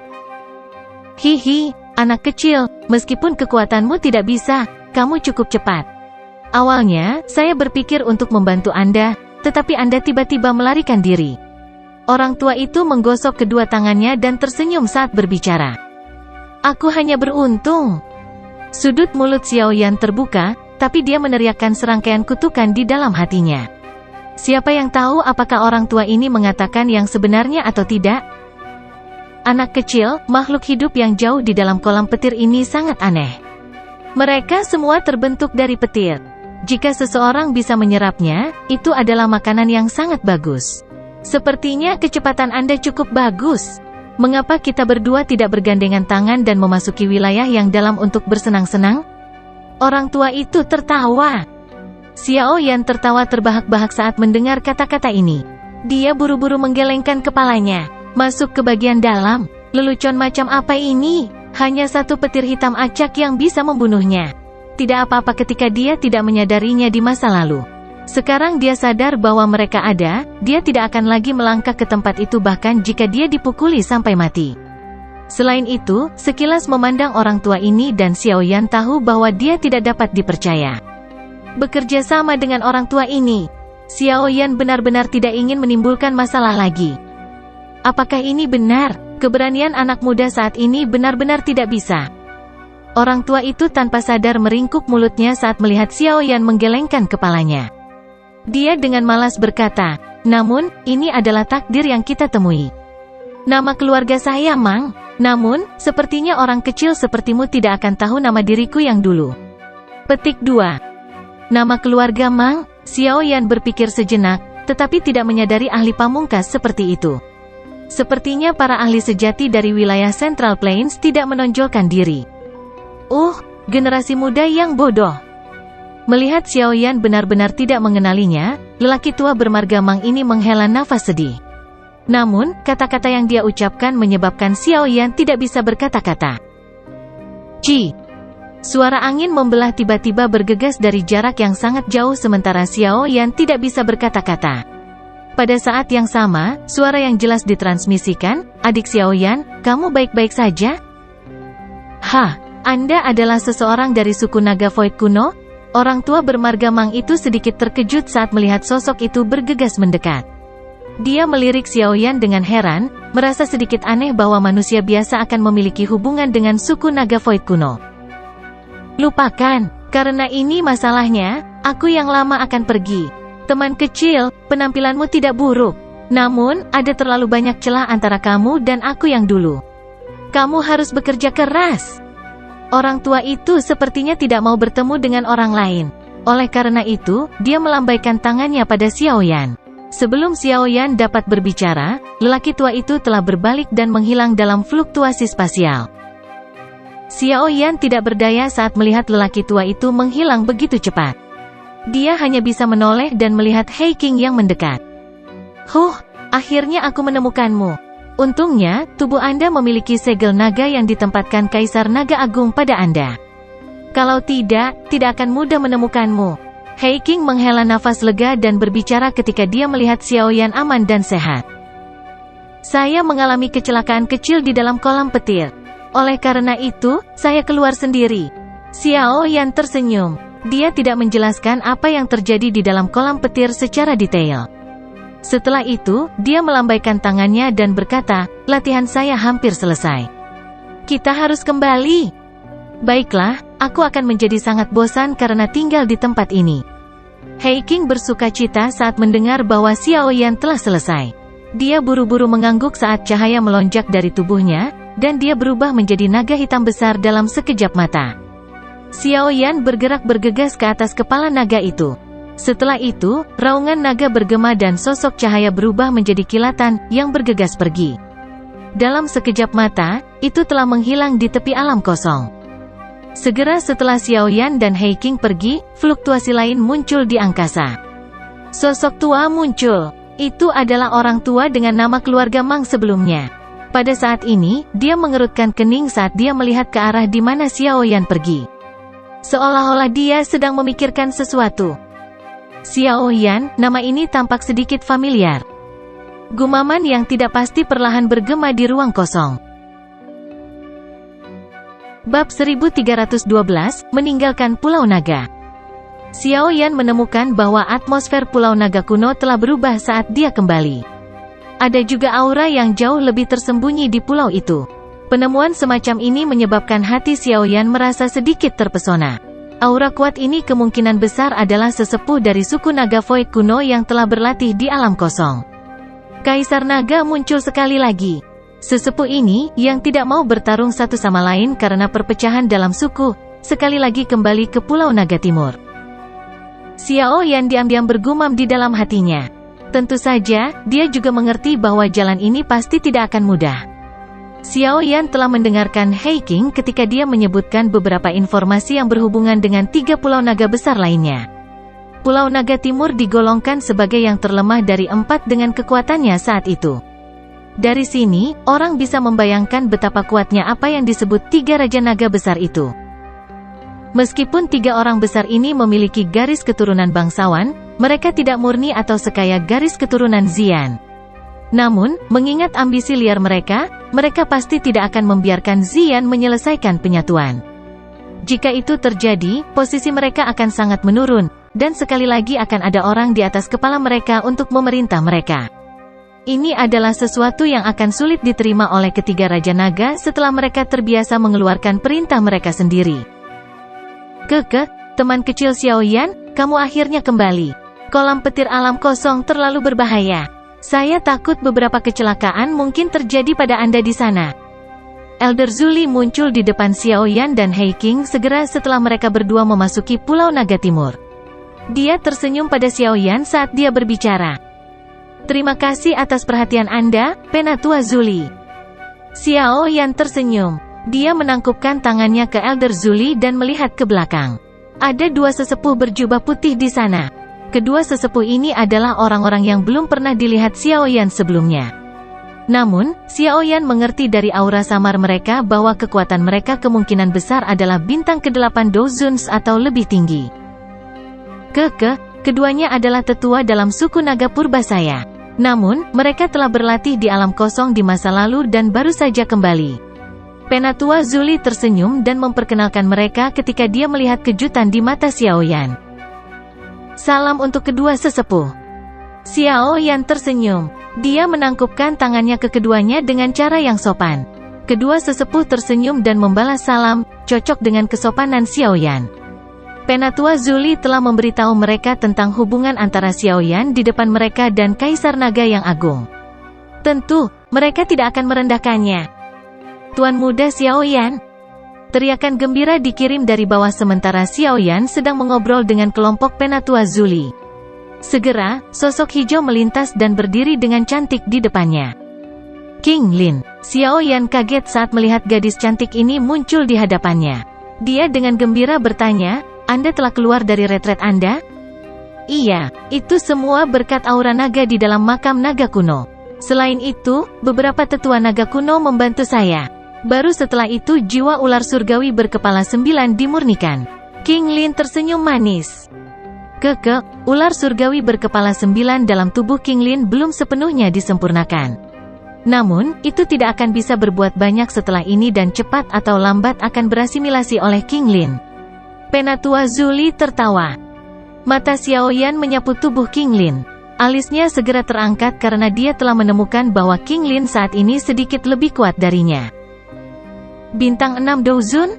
Hihi, anak kecil, meskipun kekuatanmu tidak bisa, kamu cukup cepat. Awalnya, saya berpikir untuk membantu Anda, tetapi Anda tiba-tiba melarikan diri. Orang tua itu menggosok kedua tangannya dan tersenyum saat berbicara. Aku hanya beruntung. Sudut mulut Xiao Yan terbuka, tapi dia meneriakkan serangkaian kutukan di dalam hatinya. Siapa yang tahu apakah orang tua ini mengatakan yang sebenarnya atau tidak? Anak kecil, makhluk hidup yang jauh di dalam kolam petir ini sangat aneh. Mereka semua terbentuk dari petir. Jika seseorang bisa menyerapnya, itu adalah makanan yang sangat bagus. Sepertinya kecepatan Anda cukup bagus. Mengapa kita berdua tidak bergandengan tangan dan memasuki wilayah yang dalam untuk bersenang-senang? Orang tua itu tertawa. Xiao Yan tertawa terbahak-bahak saat mendengar kata-kata ini. Dia buru-buru menggelengkan kepalanya, masuk ke bagian dalam. Lelucon macam apa ini? Hanya satu petir hitam acak yang bisa membunuhnya. Tidak apa-apa ketika dia tidak menyadarinya di masa lalu. Sekarang dia sadar bahwa mereka ada, dia tidak akan lagi melangkah ke tempat itu bahkan jika dia dipukuli sampai mati. Selain itu, sekilas memandang orang tua ini dan Xiao Yan tahu bahwa dia tidak dapat dipercaya. Bekerja sama dengan orang tua ini, Xiao Yan benar-benar tidak ingin menimbulkan masalah lagi. Apakah ini benar? Keberanian anak muda saat ini benar-benar tidak bisa. Orang tua itu tanpa sadar meringkuk mulutnya saat melihat Xiao Yan menggelengkan kepalanya. Dia dengan malas berkata, "Namun, ini adalah takdir yang kita temui. Nama keluarga saya Mang. Namun, sepertinya orang kecil sepertimu tidak akan tahu nama diriku yang dulu." Petik 2. Nama keluarga Mang? Xiao Yan berpikir sejenak, tetapi tidak menyadari ahli pamungkas seperti itu. Sepertinya para ahli sejati dari wilayah Central Plains tidak menonjolkan diri. Generasi muda yang bodoh. Melihat Xiao Yan benar-benar tidak mengenalinya, lelaki tua bermarga Mang ini menghela nafas sedih. Namun, kata-kata yang dia ucapkan menyebabkan Xiao Yan tidak bisa berkata-kata. Suara angin membelah tiba-tiba bergegas dari jarak yang sangat jauh sementara Xiao Yan tidak bisa berkata-kata. Pada saat yang sama, suara yang jelas ditransmisikan, "Adik Xiao Yan, kamu baik-baik saja?" Anda adalah seseorang dari suku naga Void kuno? Orang tua bermarga Mang itu sedikit terkejut saat melihat sosok itu bergegas mendekat. Dia melirik Xiao Yan dengan heran, merasa sedikit aneh bahwa manusia biasa akan memiliki hubungan dengan suku naga Void kuno. Lupakan, karena ini masalahnya, aku yang lama akan pergi. Teman kecil, penampilanmu tidak buruk. Namun, ada terlalu banyak celah antara kamu dan aku yang dulu. Kamu harus bekerja keras. Orang tua itu sepertinya tidak mau bertemu dengan orang lain. Oleh karena itu, dia melambaikan tangannya pada Xiao Yan. Sebelum Xiao Yan dapat berbicara, lelaki tua itu telah berbalik dan menghilang dalam fluktuasi spasial. Xiao Yan tidak berdaya saat melihat lelaki tua itu menghilang begitu cepat. Dia hanya bisa menoleh dan melihat Hei King yang mendekat. Akhirnya aku menemukanmu. Untungnya, tubuh Anda memiliki segel naga yang ditempatkan Kaisar Naga Agung pada Anda. Kalau tidak akan mudah menemukanmu. Hei King menghela nafas lega dan berbicara ketika dia melihat Xiao Yan aman dan sehat. Saya mengalami kecelakaan kecil di dalam kolam petir. Oleh karena itu, saya keluar sendiri. Xiao Yan tersenyum. Dia tidak menjelaskan apa yang terjadi di dalam kolam petir secara detail. Setelah itu, dia melambaikan tangannya dan berkata, "Latihan saya hampir selesai. Kita harus kembali." "Baiklah, aku akan menjadi sangat bosan karena tinggal di tempat ini." Hei King bersuka cita saat mendengar bahwa Xiao Yan telah selesai. Dia buru-buru mengangguk saat cahaya melonjak dari tubuhnya, dan dia berubah menjadi naga hitam besar dalam sekejap mata. Xiao Yan bergerak bergegas ke atas kepala naga itu. Setelah itu, raungan naga bergema dan sosok cahaya berubah menjadi kilatan yang bergegas pergi. Dalam sekejap mata, itu telah menghilang di tepi alam kosong. Segera setelah Xiao Yan dan Hei King pergi, fluktuasi lain muncul di angkasa. Sosok tua muncul. Itu adalah orang tua dengan nama keluarga Mang sebelumnya. Pada saat ini, dia mengerutkan kening saat dia melihat ke arah di mana Xiao Yan pergi. Seolah-olah dia sedang memikirkan sesuatu. Xiao Yan, nama ini tampak sedikit familiar. Gumaman yang tidak pasti perlahan bergema di ruang kosong. Bab 1312, Meninggalkan Pulau Naga. Xiao Yan menemukan bahwa atmosfer Pulau Naga kuno telah berubah saat dia kembali. Ada juga aura yang jauh lebih tersembunyi di pulau itu. Penemuan semacam ini menyebabkan hati Xiao Yan merasa sedikit terpesona. Aura kuat ini kemungkinan besar adalah sesepuh dari suku naga Void kuno yang telah berlatih di alam kosong. Kaisar Naga muncul sekali lagi. Sesepuh ini, yang tidak mau bertarung satu sama lain karena perpecahan dalam suku, sekali lagi kembali ke Pulau Naga Timur. Xiao Yan diam-diam bergumam di dalam hatinya. Tentu saja, dia juga mengerti bahwa jalan ini pasti tidak akan mudah. Xiao Yan telah mendengarkan Hei King ketika dia menyebutkan beberapa informasi yang berhubungan dengan 3 pulau naga besar lainnya. Pulau Naga Timur digolongkan sebagai yang terlemah dari 4 dengan kekuatannya saat itu. Dari sini, orang bisa membayangkan betapa kuatnya apa yang disebut 3 Raja Naga besar itu. Meskipun 3 orang besar ini memiliki garis keturunan bangsawan, mereka tidak murni atau sekaya garis keturunan Xian. Namun, mengingat ambisi liar mereka pasti tidak akan membiarkan Xian menyelesaikan penyatuan. Jika itu terjadi, posisi mereka akan sangat menurun, dan sekali lagi akan ada orang di atas kepala mereka untuk memerintah mereka. Ini adalah sesuatu yang akan sulit diterima oleh ketiga Raja Naga setelah mereka terbiasa mengeluarkan perintah mereka sendiri. Teman kecil Xiao Yan, kamu akhirnya kembali. Kolam petir alam kosong terlalu berbahaya. Saya takut beberapa kecelakaan mungkin terjadi pada Anda di sana. Elder Zuli muncul di depan Xiao Yan dan Hei King segera setelah mereka berdua memasuki Pulau Naga Timur. Dia tersenyum pada Xiao Yan saat dia berbicara. Terima kasih atas perhatian Anda, Penatua Zuli. Xiao Yan tersenyum. Dia menangkupkan tangannya ke Elder Zuli dan melihat ke belakang. Ada 2 sesepuh berjubah putih di sana. Kedua sesepuh ini adalah orang-orang yang belum pernah dilihat Xiao Yan sebelumnya. Namun, Xiao Yan mengerti dari aura samar mereka bahwa kekuatan mereka kemungkinan besar adalah bintang ke-8 Dozuns atau lebih tinggi. Keduanya adalah tetua dalam suku naga Purbasaya. Namun, mereka telah berlatih di alam kosong di masa lalu dan baru saja kembali. Penatua Zuli tersenyum dan memperkenalkan mereka ketika dia melihat kejutan di mata Xiao Yan. Salam untuk kedua sesepuh. Xiao Yan tersenyum. Dia menangkupkan tangannya ke keduanya dengan cara yang sopan. Kedua sesepuh tersenyum dan membalas salam, cocok dengan kesopanan Xiao Yan. Penatua Zuli telah memberitahu mereka tentang hubungan antara Xiao Yan di depan mereka dan Kaisar Naga yang agung. Tentu, mereka tidak akan merendahkannya. Tuan muda Xiao Yan. Teriakan gembira dikirim dari bawah sementara Xiao Yan sedang mengobrol dengan kelompok Penatua Zuli. Segera, sosok hijau melintas dan berdiri dengan cantik di depannya. King Lin. Xiao Yan kaget saat melihat gadis cantik ini muncul di hadapannya. Dia dengan gembira bertanya, Anda telah keluar dari retret Anda? Iya, itu semua berkat aura naga di dalam makam naga kuno. Selain itu, beberapa tetua naga kuno membantu saya. Baru setelah itu jiwa ular surgawi berkepala 9 dimurnikan. King Lin tersenyum manis. Ular surgawi berkepala 9 dalam tubuh King Lin belum sepenuhnya disempurnakan. Namun, itu tidak akan bisa berbuat banyak setelah ini dan cepat atau lambat akan berasimilasi oleh King Lin. Penatua Zuli tertawa. Mata Xiao Yan menyapu tubuh King Lin. Alisnya segera terangkat karena dia telah menemukan bahwa King Lin saat ini sedikit lebih kuat darinya. Bintang 6 Douzun?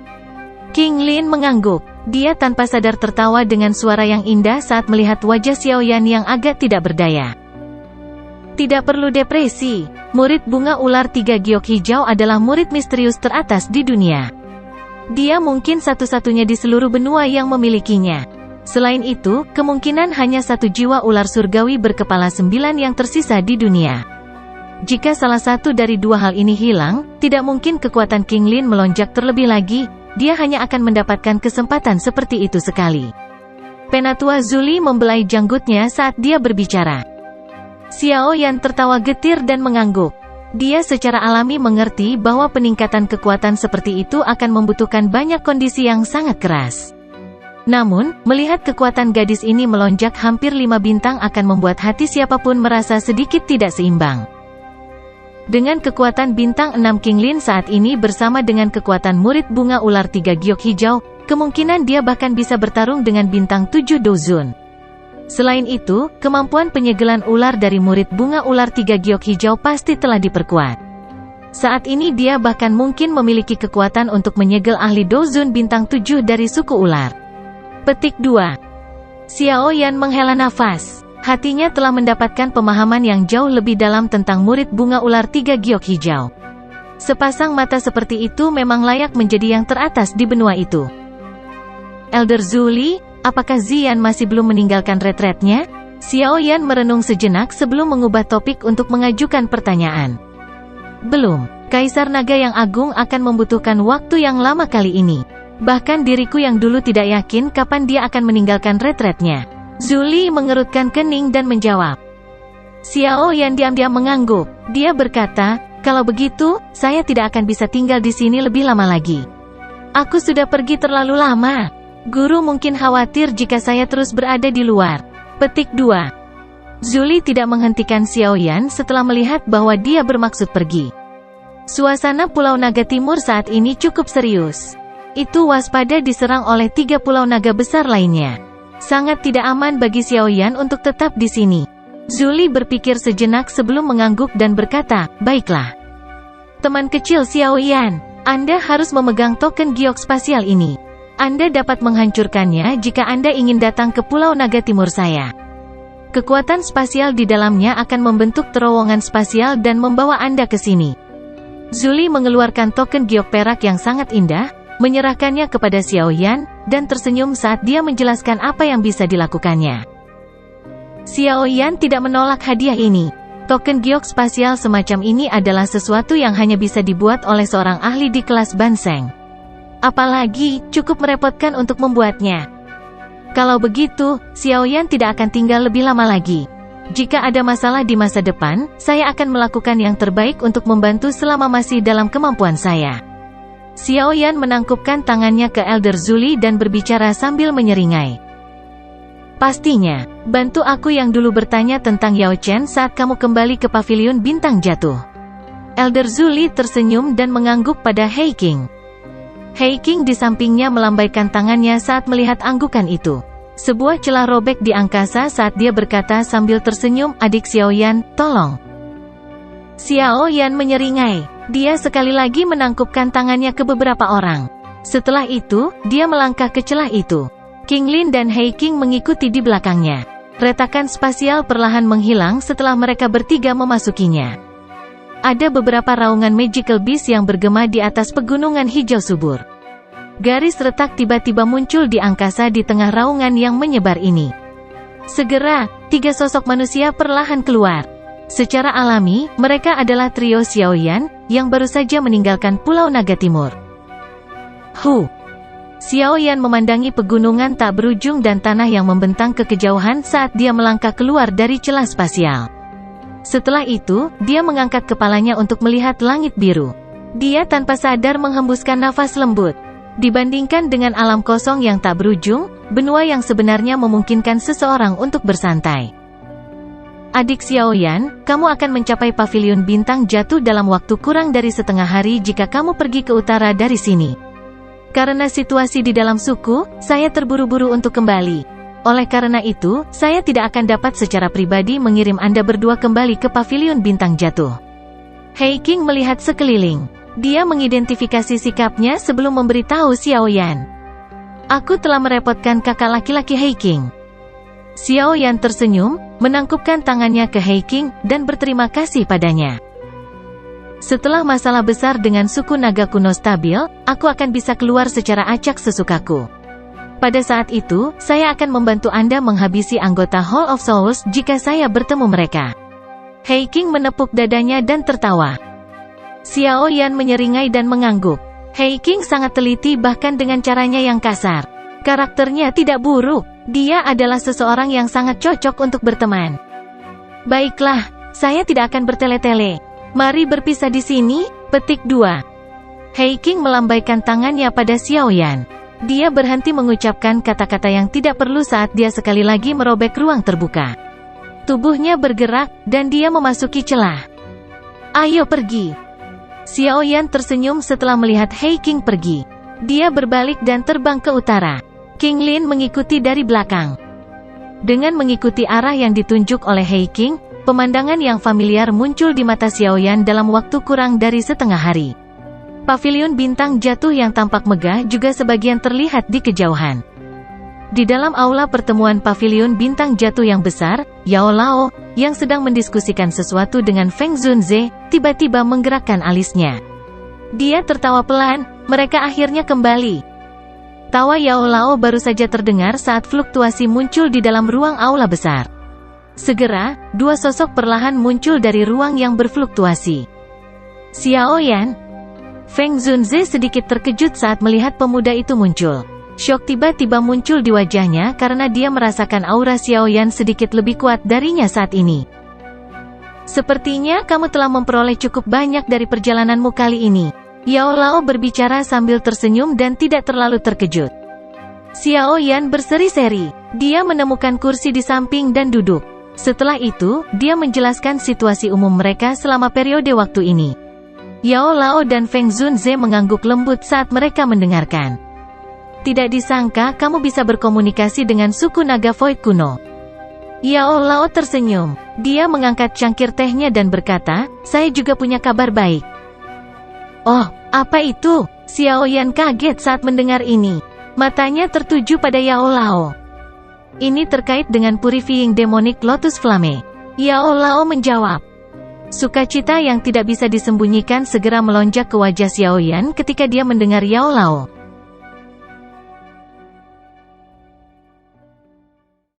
King Lin mengangguk. Dia tanpa sadar tertawa dengan suara yang indah saat melihat wajah Xiao Yan yang agak tidak berdaya. Tidak perlu depresi. Murid bunga ular 3 giok hijau adalah murid misterius teratas di dunia. Dia mungkin satu-satunya di seluruh benua yang memilikinya. Selain itu, kemungkinan hanya 1 jiwa ular surgawi berkepala 9 yang tersisa di dunia. Jika salah satu dari 2 hal ini hilang, tidak mungkin kekuatan King Lin melonjak terlebih lagi, dia hanya akan mendapatkan kesempatan seperti itu sekali. Penatua Zuli membelai janggutnya saat dia berbicara. Xiao Yan tertawa getir dan mengangguk. Dia secara alami mengerti bahwa peningkatan kekuatan seperti itu akan membutuhkan banyak kondisi yang sangat keras. Namun, melihat kekuatan gadis ini melonjak hampir 5 bintang akan membuat hati siapapun merasa sedikit tidak seimbang. Dengan kekuatan bintang 6 King Lin saat ini bersama dengan kekuatan murid bunga ular 3 giok hijau, kemungkinan dia bahkan bisa bertarung dengan bintang 7 Douzun. Selain itu, kemampuan penyegelan ular dari murid bunga ular 3 giok hijau pasti telah diperkuat. Saat ini dia bahkan mungkin memiliki kekuatan untuk menyegel ahli Douzun bintang 7 dari suku ular. Petik 2. Xiao Yan menghela nafas. Hatinya telah mendapatkan pemahaman yang jauh lebih dalam tentang murid bunga ular 3 giok hijau. Sepasang mata seperti itu memang layak menjadi yang teratas di benua itu. Elder Zuli, apakah Ziyan masih belum meninggalkan retretnya? Xiao Yan merenung sejenak sebelum mengubah topik untuk mengajukan pertanyaan. Belum. Kaisar Naga yang Agung akan membutuhkan waktu yang lama kali ini. Bahkan diriku yang dulu tidak yakin kapan dia akan meninggalkan retretnya. Zuli mengerutkan kening dan menjawab. Xiao Yan diam-diam mengangguk. Dia berkata, kalau begitu, saya tidak akan bisa tinggal di sini lebih lama lagi. Aku sudah pergi terlalu lama. Guru mungkin khawatir jika saya terus berada di luar. Petik 2. Zuli tidak menghentikan Xiao Yan setelah melihat bahwa dia bermaksud pergi. Suasana Pulau Naga Timur saat ini cukup serius. Itu waspada diserang oleh 3 pulau naga besar lainnya. Sangat tidak aman bagi Xiao Yan untuk tetap di sini. Zuli berpikir sejenak sebelum mengangguk dan berkata, baiklah. Teman kecil Xiao Yan, Anda harus memegang token giok spasial ini. Anda dapat menghancurkannya jika Anda ingin datang ke Pulau Naga Timur saya. Kekuatan spasial di dalamnya akan membentuk terowongan spasial dan membawa Anda ke sini. Zuli mengeluarkan token giok perak yang sangat indah, menyerahkannya kepada Xiao Yan, dan tersenyum saat dia menjelaskan apa yang bisa dilakukannya. Xiao Yan tidak menolak hadiah ini. Token giok spasial semacam ini adalah sesuatu yang hanya bisa dibuat oleh seorang ahli di kelas Banseng. Apalagi, cukup merepotkan untuk membuatnya. Kalau begitu, Xiao Yan tidak akan tinggal lebih lama lagi. Jika ada masalah di masa depan, saya akan melakukan yang terbaik untuk membantu selama masih dalam kemampuan saya. Xiao Yan menangkupkan tangannya ke Elder Zuli dan berbicara sambil menyeringai. Pastinya, bantu aku yang dulu bertanya tentang Yao Chen saat kamu kembali ke pavilion bintang jatuh. Elder Zuli tersenyum dan mengangguk pada Hei King. Hei King di sampingnya melambaikan tangannya saat melihat anggukan itu. Sebuah celah robek di angkasa saat dia berkata sambil tersenyum, adik Xiao Yan, tolong. Xiao Yan menyeringai. Dia sekali lagi menangkupkan tangannya ke beberapa orang. Setelah itu, dia melangkah ke celah itu. King Lin dan Hei King mengikuti di belakangnya. Retakan spasial perlahan menghilang setelah mereka bertiga memasukinya. Ada beberapa raungan magical beast yang bergema di atas pegunungan hijau subur. Garis retak tiba-tiba muncul di angkasa di tengah raungan yang menyebar ini. Segera, 3 sosok manusia perlahan keluar. Secara alami, mereka adalah trio Xiao Yan, yang baru saja meninggalkan Pulau Naga Timur. Xiao Yan memandangi pegunungan tak berujung dan tanah yang membentang ke kejauhan saat dia melangkah keluar dari celah spasial. Setelah itu, dia mengangkat kepalanya untuk melihat langit biru. Dia tanpa sadar menghembuskan nafas lembut. Dibandingkan dengan alam kosong yang tak berujung, benua yang sebenarnya memungkinkan seseorang untuk bersantai. Adik Xiao Yan, kamu akan mencapai pavilion bintang jatuh dalam waktu kurang dari setengah hari jika kamu pergi ke utara dari sini. Karena situasi di dalam suku, saya terburu-buru untuk kembali. Oleh karena itu, saya tidak akan dapat secara pribadi mengirim Anda berdua kembali ke pavilion bintang jatuh. Hei King melihat sekeliling. Dia mengidentifikasi sikapnya sebelum memberitahu Xiao Yan. Aku telah merepotkan kakak laki-laki Hei King. Xiao Yan tersenyum, menangkupkan tangannya ke Hei King, dan berterima kasih padanya. Setelah masalah besar dengan suku naga kuno stabil, aku akan bisa keluar secara acak sesukaku. Pada saat itu, saya akan membantu Anda menghabisi anggota Hall of Souls jika saya bertemu mereka. Hei King menepuk dadanya dan tertawa. Xiao Yan menyeringai dan mengangguk. Hei King sangat teliti bahkan dengan caranya yang kasar. Karakternya tidak buruk. Dia adalah seseorang yang sangat cocok untuk berteman. Baiklah, saya tidak akan bertele-tele. Mari berpisah di sini. Petik 2. Hei King melambaikan tangannya pada Xiao Yan. Dia berhenti mengucapkan kata-kata yang tidak perlu saat dia sekali lagi merobek ruang terbuka. Tubuhnya bergerak, dan dia memasuki celah. Ayo pergi. Xiao Yan tersenyum setelah melihat Hei King pergi. Dia berbalik dan terbang ke utara. King Lin mengikuti dari belakang. Dengan mengikuti arah yang ditunjuk oleh Hei King, pemandangan yang familiar muncul di mata Xiao Yan dalam waktu kurang dari setengah hari. Pavilion bintang jatuh yang tampak megah juga sebagian terlihat di kejauhan. Di dalam aula pertemuan pavilion bintang jatuh yang besar, Yao Lao, yang sedang mendiskusikan sesuatu dengan Feng Zunze, tiba-tiba menggerakkan alisnya. Dia tertawa pelan, mereka akhirnya kembali. Tawa Yao Lao baru saja terdengar saat fluktuasi muncul di dalam ruang aula besar. Segera, dua sosok perlahan muncul dari ruang yang berfluktuasi. Xiao Yan. Feng Zunze sedikit terkejut saat melihat pemuda itu muncul. Syok tiba-tiba muncul di wajahnya karena dia merasakan aura Xiao Yan sedikit lebih kuat darinya saat ini. Sepertinya kamu telah memperoleh cukup banyak dari perjalananmu kali ini. Yao Lao berbicara sambil tersenyum dan tidak terlalu terkejut. Xiao Yan berseri-seri. Dia menemukan kursi di samping dan duduk. Setelah itu, dia menjelaskan situasi umum mereka selama periode waktu ini. Yao Lao dan Feng Zunze mengangguk lembut saat mereka mendengarkan. Tidak disangka kamu bisa berkomunikasi dengan suku naga Void kuno. Yao Lao tersenyum. Dia mengangkat cangkir tehnya dan berkata, saya juga punya kabar baik. Oh, apa itu? Xiao Yan kaget saat mendengar ini. Matanya tertuju pada Yao Lao. Ini terkait dengan Purifying Demonic Lotus Flame. Yao Lao menjawab. Sukacita yang tidak bisa disembunyikan segera melonjak ke wajah Xiao Yan ketika dia mendengar Yao Lao.